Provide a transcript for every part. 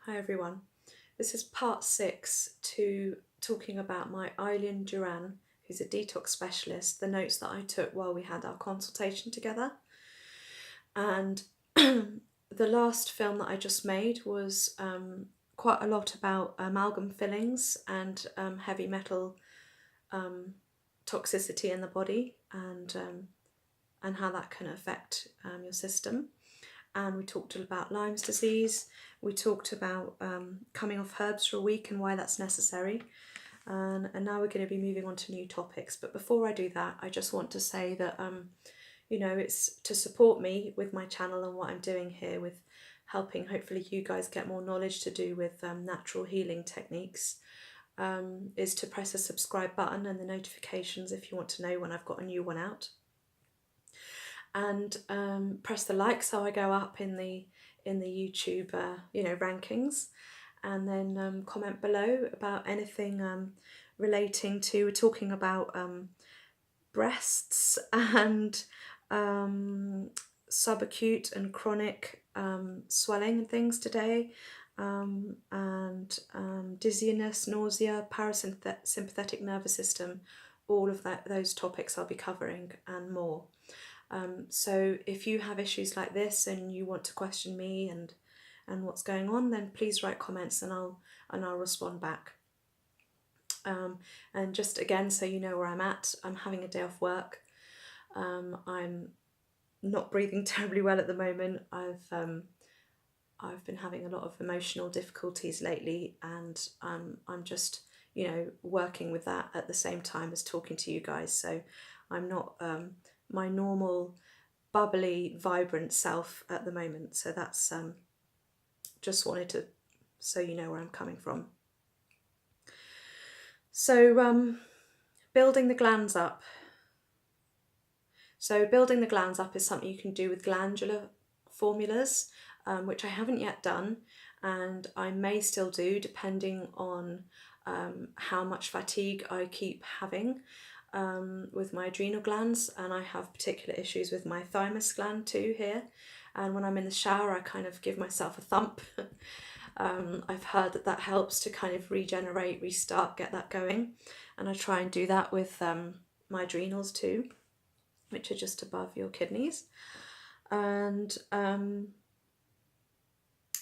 Hi everyone. This is part 6 to talking about my Eileen Duran, who's a detox specialist, the notes that I took while we had our consultation together. And the last film that I just made was quite a lot about amalgam fillings and heavy metal toxicity in the body and how that can affect your system. And we talked about Lyme's disease. We talked about coming off herbs for a week and why that's necessary. And now we're going to be moving on to new topics. But before I do that, I just want to say that, it's to support me with my channel and what I'm doing here with helping hopefully you guys get more knowledge to do with natural healing techniques, is to press the subscribe button and the notifications if you want to know when I've got a new one out. And press the like so I go up in the YouTube rankings, and then comment below about anything relating to, we're talking about breasts and subacute and chronic swelling and things today, and dizziness, nausea, parasympathetic nervous system, all of those topics I'll be covering and more. So if you have issues like this and you want to question me and what's going on, then please write comments and I'll respond back. And just again, so you know where I'm at, I'm having a day off work. I'm not breathing terribly well at the moment. I've been having a lot of emotional difficulties lately, and I'm just working with that at the same time as talking to you guys. So I'm not my normal bubbly, vibrant self at the moment. So that's just wanted to, so you know where I'm coming from. So building the glands up. So building the glands up is something you can do with glandular formulas, which I haven't yet done, and I may still do depending on how much fatigue I keep having with my adrenal glands. And I have particular issues with my thymus gland too here, and when I'm in the shower I kind of give myself a thump. I've heard that helps to kind of regenerate, restart, get that going, and I try and do that with my adrenals too, which are just above your kidneys. And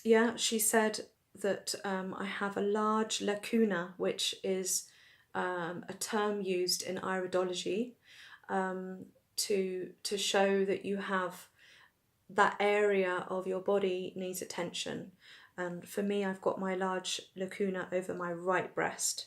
yeah, she said that I have a large lacuna, which is a term used in iridology to show that you have that area of your body needs attention. And for me, I've got my large lacuna over my right breast,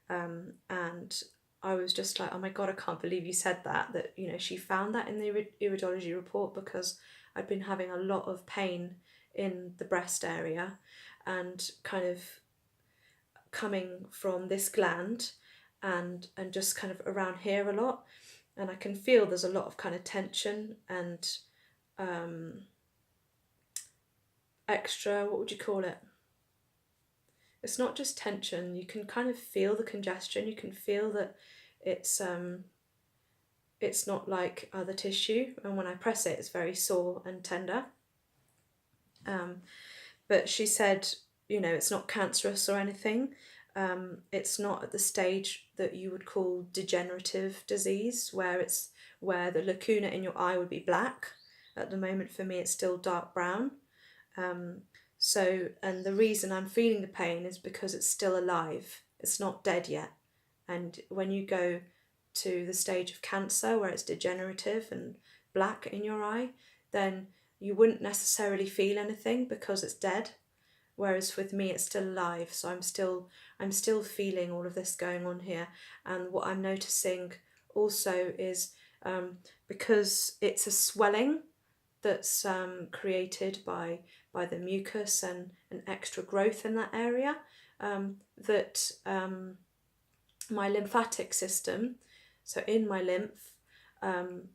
and I was just like, oh my god, I can't believe you said that she found that in the iridology report, because I'd been having a lot of pain in the breast area and kind of coming from this gland and just kind of around here a lot, and I can feel there's a lot of kind of tension and extra, what would you call it? It's not just tension, you can kind of feel the congestion, you can feel that it's not like other tissue, and when I press it it's very sore and tender. But she said, it's not cancerous or anything. It's not at the stage that you would call degenerative disease, where the lacuna in your eye would be black. At the moment for me it's still dark brown. And the reason I'm feeling the pain is because it's still alive. It's not dead yet. And when you go to the stage of cancer where it's degenerative and black in your eye, then you wouldn't necessarily feel anything because it's dead. Whereas with me it's still alive, so I'm still feeling all of this going on here. And what I'm noticing also is because it's a swelling that's created by the mucus and an extra growth in that area, that my lymphatic system, so in my lymph,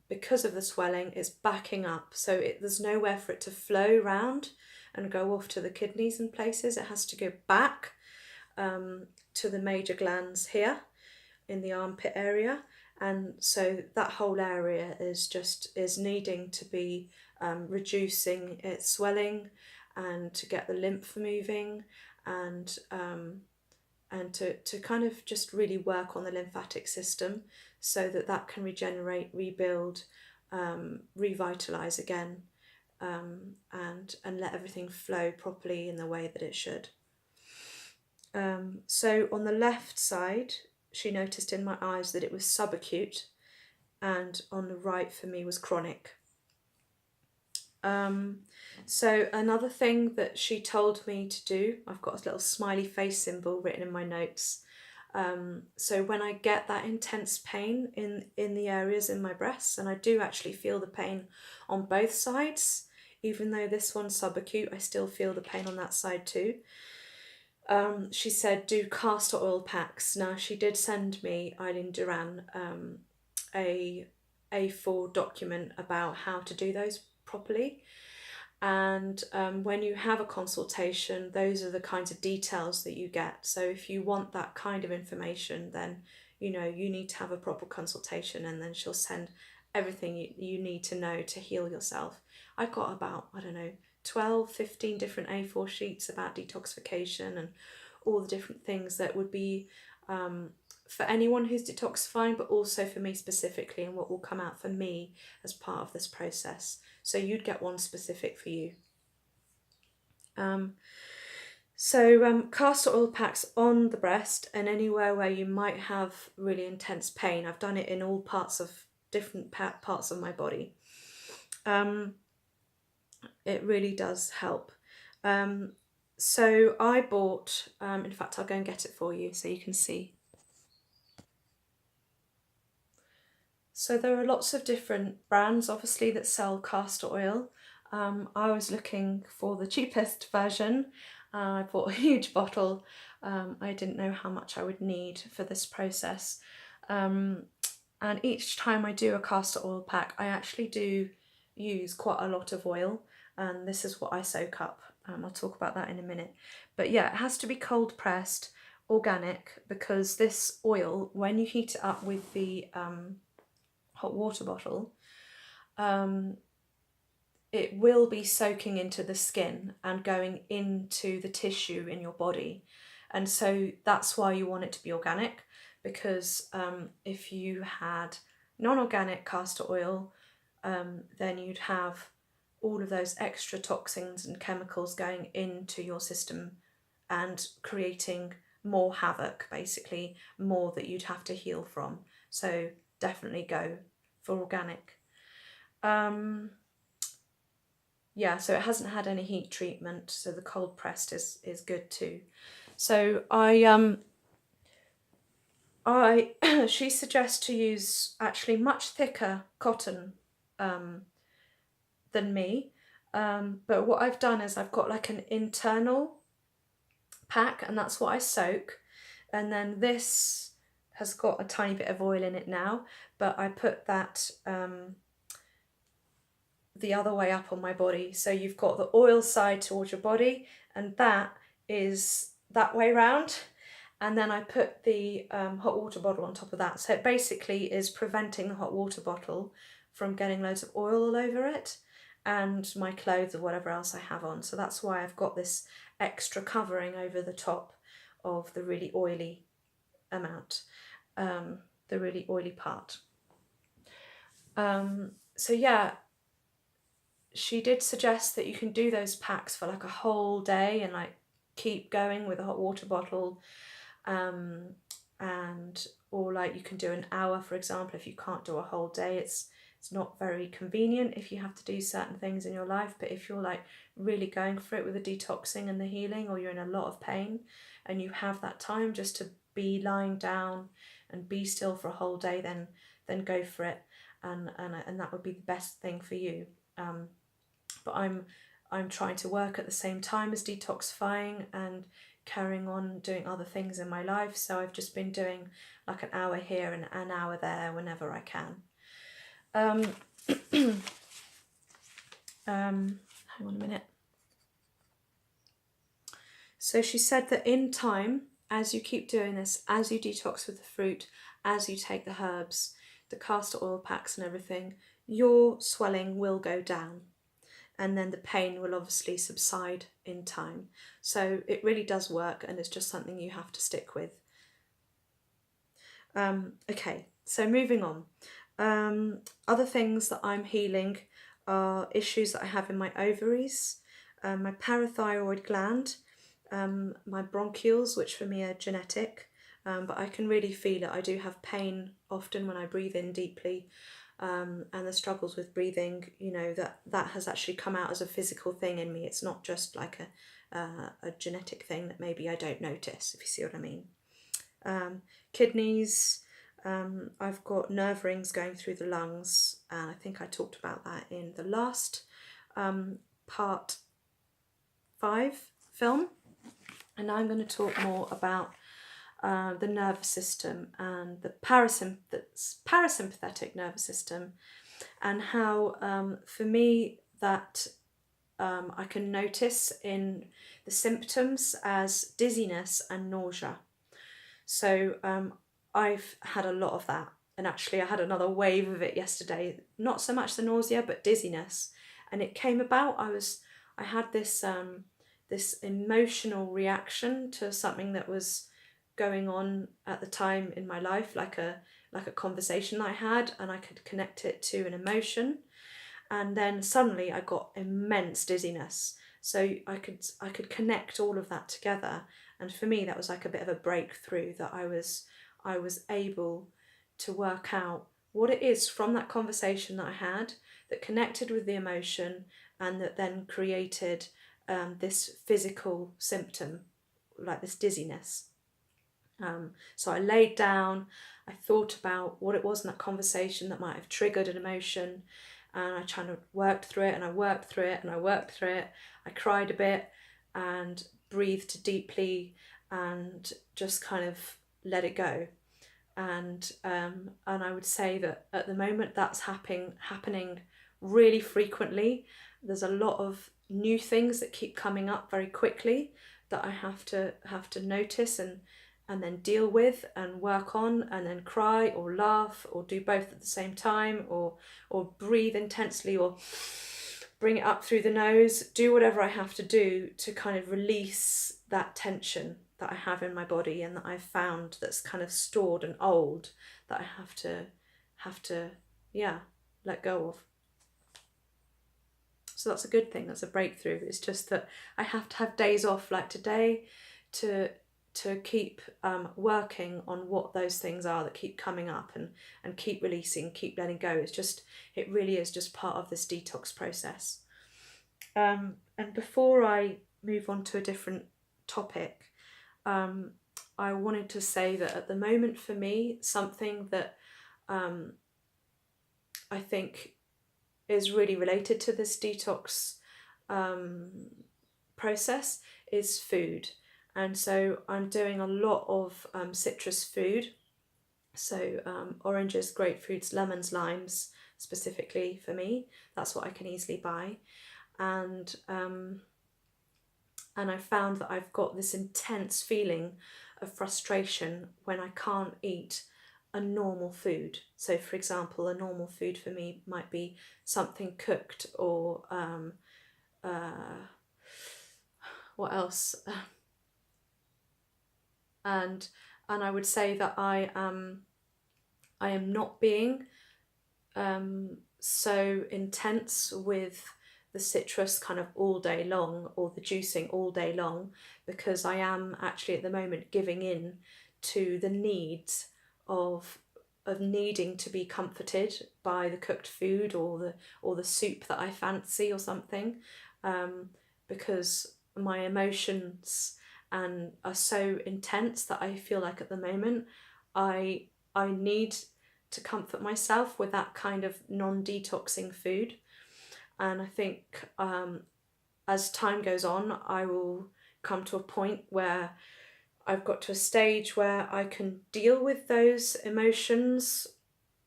because of the swelling, it's backing up. So there's nowhere for it to flow round and go off to the kidneys and places. It has to go back to the major glands here in the armpit area. And so that whole area is needing to be reducing its swelling and to get the lymph moving, and to kind of just really work on the lymphatic system so that that can regenerate, rebuild, revitalize again, and let everything flow properly in the way that it should. So on the left side, she noticed in my eyes that it was subacute, and on the right for me was chronic. So another thing that she told me to do, I've got a little smiley face symbol written in my notes. So when I get that intense pain in the areas in my breasts, and I do actually feel the pain on both sides, even though this one's subacute, I still feel the pain on that side too. She said do castor oil packs. Now she did send me, Eileen Duran, a A4 document about how to do those properly. And when you have a consultation, those are the kinds of details that you get. So if you want that kind of information, then you need to have a proper consultation, and then she'll send everything you need to know to heal yourself. I've got about, 12, 15 different A4 sheets about detoxification and all the different things that would be for anyone who's detoxifying, but also for me specifically, and what will come out for me as part of this process. So you'd get one specific for you. So castor oil packs on the breast and anywhere where you might have really intense pain. I've done it in all different parts of my body. It really does help. So I bought, in fact, I'll go and get it for you so you can see. So there are lots of different brands, obviously, that sell castor oil. I was looking for the cheapest version. I bought a huge bottle. I didn't know how much I would need for this process. And each time I do a castor oil pack, I actually do use quite a lot of oil. And this is what I soak up. I'll talk about that in a minute. But yeah, it has to be cold pressed, organic, because this oil, when you heat it up with the hot water bottle, it will be soaking into the skin and going into the tissue in your body. And so that's why you want it to be organic, because if you had non-organic castor oil, then you'd have all of those extra toxins and chemicals going into your system and creating more havoc, basically, more that you'd have to heal from. So definitely go for organic. Yeah, so it hasn't had any heat treatment, so the cold pressed is good too. So she suggests to use actually much thicker cotton than me, but what I've done is I've got like an internal pack, and that's what I soak, and then this has got a tiny bit of oil in it now, but I put that the other way up on my body. So you've got the oil side towards your body, and that is that way round, and then I put the hot water bottle on top of that. So it basically is preventing the hot water bottle from getting loads of oil all over it and my clothes or whatever else I have on. So that's why I've got this extra covering over the top of the really oily amount, the really oily part. So yeah, she did suggest that you can do those packs for like a whole day and like keep going with a hot water bottle, or like you can do an hour, for example. If you can't do a whole day, it's not very convenient if you have to do certain things in your life, but if you're like really going for it with the detoxing and the healing, or you're in a lot of pain and you have that time just to be lying down and be still for a whole day, then go for it, and that would be the best thing for you. But I'm trying to work at the same time as detoxifying and carrying on doing other things in my life, so I've just been doing like an hour here and an hour there whenever I can. Hang on a minute. So she said that in time, as you keep doing this, as you detox with the fruit, as you take the herbs, the castor oil packs and everything, your swelling will go down. and then the pain will obviously subside in time. So it really does work, and it's just something you have to stick with. Okay, so moving on. Other things that I'm healing are issues that I have in my ovaries, my parathyroid gland, my bronchioles, which for me are genetic, but I can really feel it. I do have pain often when I breathe in deeply, and the struggles with breathing, you know, that has actually come out as a physical thing in me. It's not just like a genetic thing that maybe I don't notice, if you see what I mean. Kidneys, I've got nerve rings going through the lungs, and I think I talked about that in the last part 5 film, and now I'm going to talk more about the nervous system and the parasympathetic nervous system, and how for me that I can notice in the symptoms as dizziness and nausea. So I've had a lot of that, and actually I had another wave of it yesterday. Not so much the nausea, but dizziness, and it came about. I had this this emotional reaction to something that was going on at the time in my life, like a conversation I had, and I could connect it to an emotion, and then suddenly I got immense dizziness. So I could connect all of that together, and for me that was like a bit of a breakthrough, that I was able to work out what it is from that conversation that I had that connected with the emotion, and that then created this physical symptom, like this dizziness. So I laid down, I thought about what it was in that conversation that might have triggered an emotion, and I kind of worked through it, and I worked through it, and I worked through it. I cried a bit and breathed deeply and just kind of let it go. And I would say that at the moment that's happening really frequently. There's a lot of new things that keep coming up very quickly that I have to notice and then deal with and work on, and then cry or laugh or do both at the same time, or breathe intensely, or bring it up through the nose, do whatever I have to do to kind of release that tension that I have in my body, and that I've found that's kind of stored and old, that I have to let go of. So that's a good thing, that's a breakthrough. It's just that I have to have days off like today to keep working on what those things are that keep coming up, and keep releasing, keep letting go. It really is just part of this detox process. And before I move on to a different topic, I wanted to say that at the moment for me, something that I think is really related to this detox process is food. And so I'm doing a lot of citrus food, so oranges, grapefruits, lemons, limes specifically for me. That's what I can easily buy, and I found that I've got this intense feeling of frustration when I can't eat a normal food. So for example, a normal food for me might be something cooked, or what else? And I would say that I am not being so intense with the citrus kind of all day long, or the juicing all day long, because I am actually at the moment giving in to the needs of needing to be comforted by the cooked food, or the soup that I fancy or something, because my emotions are so intense that I feel like at the moment I need to comfort myself with that kind of non-detoxing food. And I think as time goes on, I will come to a point where I've got to a stage where I can deal with those emotions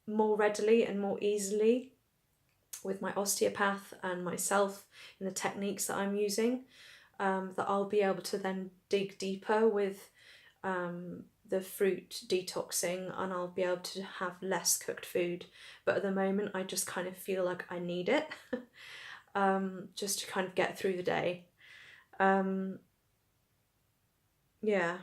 more readily and more easily with my osteopath and myself in the techniques that I'm using, that I'll be able to then dig deeper with the fruit detoxing, and I'll be able to have less cooked food. But at the moment I just kind of feel like I need it. just to kind of get through the day. Yeah.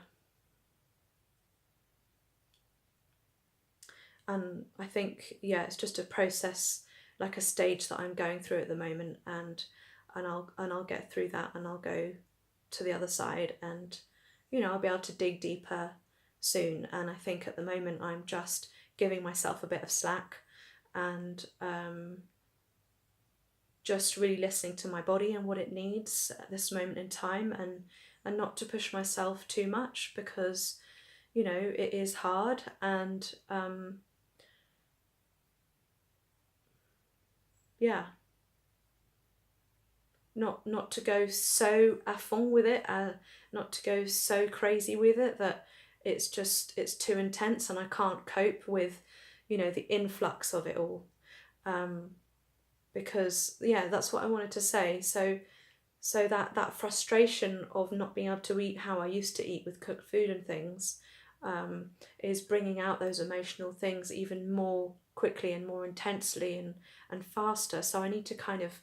And I think, yeah, it's just a process, like a stage that I'm going through at the moment, and I'll get through that, and I'll go to the other side, and I'll be able to dig deeper soon. And I think at the moment I'm just giving myself a bit of slack, and just really listening to my body and what it needs at this moment in time, and not to push myself too much, because it is hard, and yeah, not to go so à fond with it, not to go so crazy with it that it's too intense and I can't cope with the influx of it all, because that's what I wanted to say. So that frustration of not being able to eat how I used to eat with cooked food and things, is bringing out those emotional things even more quickly and more intensely and faster. So I need to kind of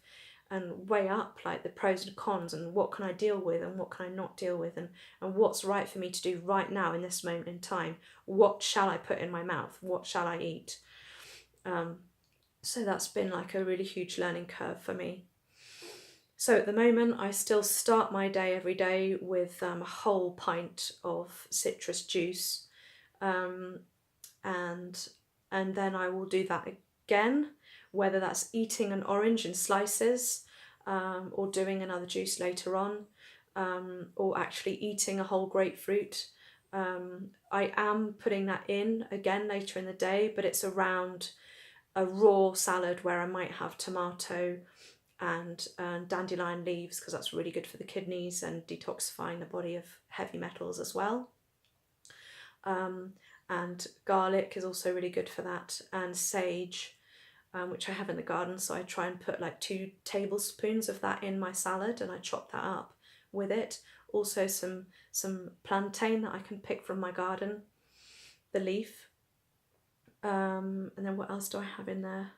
weigh up like the pros and cons, and what can I deal with and what can I not deal with, and what's right for me to do right now in this moment in time. What shall I put in my mouth? What shall I eat? So that's been like a really huge learning curve for me. So at the moment, I still start my day every day with a whole pint of citrus juice, and then I will do that again, whether that's eating an orange in slices, or doing another juice later on, or actually eating a whole grapefruit. I am putting that in again later in the day, but it's around a raw salad where I might have tomato and dandelion leaves, because that's really good for the kidneys and detoxifying the body of heavy metals as well. And garlic is also really good for that, and sage, which I have in the garden, so I try and put like 2 tablespoons of that in my salad, and I chop that up with it. Also some plantain that I can pick from my garden, the leaf, and then what else do I have in there?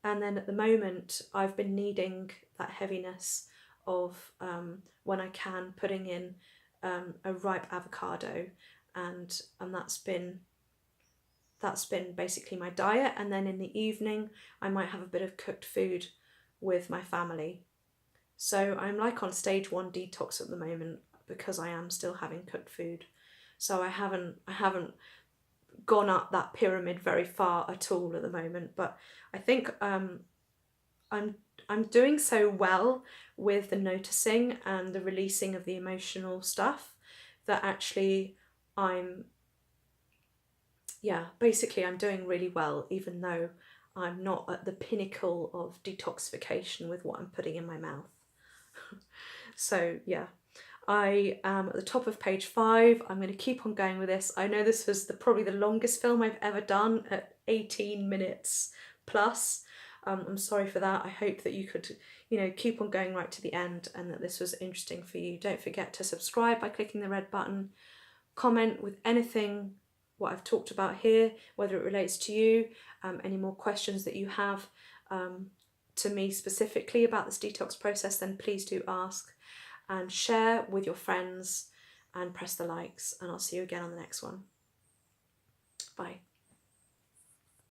And then at the moment I've been needing that heaviness of, when I can, putting in a ripe avocado, and that's been basically my diet. And then in the evening I might have a bit of cooked food with my family. So I'm like on stage 1 detox at the moment, because I am still having cooked food. So I haven't gone up that pyramid very far at all at the moment, but I think I'm doing so well with the noticing and the releasing of the emotional stuff that actually basically I'm doing really well, even though I'm not at the pinnacle of detoxification with what I'm putting in my mouth. So yeah, I am at the top of page 5. I'm going to keep on going with this. I know this was probably the longest film I've ever done, at 18 minutes plus. I'm sorry for that. I hope that you could, keep on going right to the end, and that this was interesting for you. Don't forget to subscribe by clicking the red button. Comment with anything what I've talked about here, whether it relates to you, any more questions that you have to me specifically about this detox process, then please do ask, and share with your friends, and press the likes, and I'll see you again on the next one. Bye.